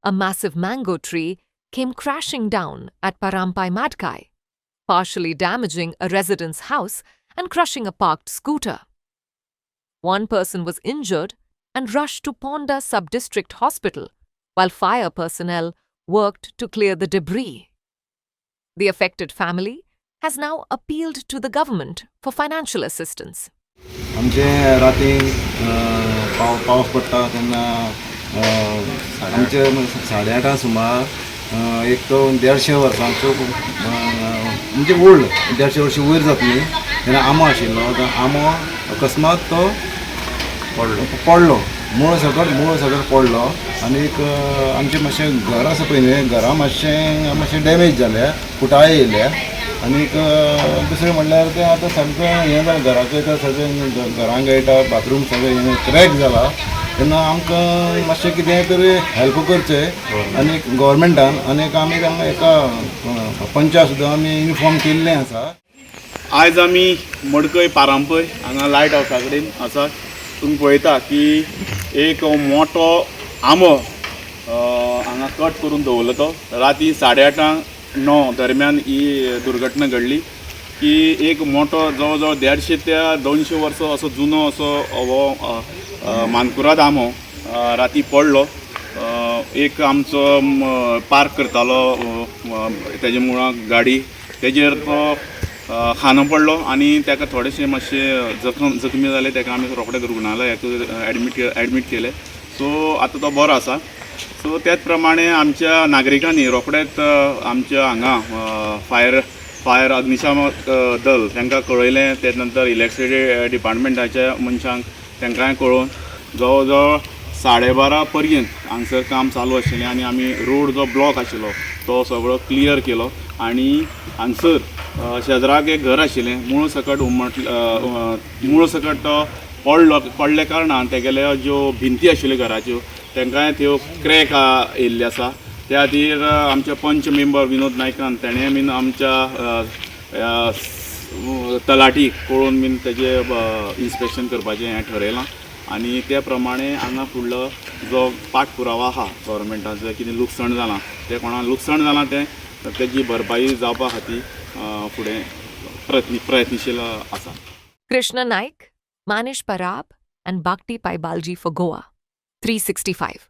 a massive mango tree came crashing down at Parampai Madkai, partially damaging a resident's house and crushing a parked scooter. One person was injured and rushed to Ponda Sub-District Hospital, while fire personnel worked to clear the debris. The affected family has now appealed to the government for financial assistance. आमचे राती पावस पडटा तेन्ना आमचे 8:30 सुमार एक तो 150 वर्सांचो म्हणजे ओल्ड 150 वर्सां वयर जातली तेन्ना आमो आशिल्लो तो आमो अकस्मात तो पडलो मूळ सकट पडलो आनी आमचें मातशें घर आसा पळय न्ही घरा मातशें डॅमेज जाल्या फुटाय येयल्या आनी दुसरें म्हणल्यार तें आतां सामकें हें जालें घराचें सगळें घरांक गळटा बाथरूम सगळें क्रॅक जाला तेन्ना आमकां मातशें कितें तरी हेल्प करचें आनी गव्हर्मेंटान आनी आमी तांकां एका पंचाक सुद्दां आमी इन्फॉर्म केल्लें आसा. आयज आमी मडकय पारांपय हांगा लायट हावसा कडेन आसा. तुम्ही पळयता की एक मोठो आंबो हांगा कट करून दवरलो तो राती 8:30-9 दरम्यान ही दुर्घटना घडली की एक मोठो जवळ जवळ 150 ते 200 वर्सां असो जुनो असो हो मानकुराद आंबो राती पडलो. एक आमचो पार्क करतालो तेजे मुळाक गाडी तेजेर तो खानो पडलो आनी ताका थोडेशें मातशें जखमी जाले. ताका आमी रोखडेच रुग्णालयाक एडमीट केले. सो आतां तो बरो आसा. सो त्याच प्रमाणे आमच्या नागरिकांनी रोखडेच आमच्या हांगा फायर अग्निशामक दल तांकां कळयलें. ते नंतर इलेक्ट्रिसिटी डिपार्टमेंटाच्या मनशांक तांकांय कळोवन जवळ जवळ 12:30 पर्यंत हांगसर काम चालू आशिल्लें आनी आमी रोड जो ब्लॉक आशिल्लो तो सगळो क्लियर केलो. आनी हांगसर शेजराक एक घर आशिल्लें मूळ सकट तो पडले कारणान तेगेल्यो ज्यो भिंती आशिल्ल्यो घराच्यो तांकांय त्यो क्रॅक येयल्ले आसा. त्या खातीर आमचे पंच मेंबर विनोद नायकान तेणें बीन आमच्या तलाटीक कळोवन बीन तेजें इन्स्पेक्शन करपाचें हें ठरयलां. आनी त्या प्रमाणे हांगा फुडलो जो पाठपुरावो आहा गव्हर्मेंटाचो कितें लुकसाण जालां तें कोणाक लुकसाण जालां तेजी भरपाई जावपा खातीर फुडें प्रयत्नशील आसा. Krishna Naik, Manish Parab and Bhakti Paibalji for Goa. 365.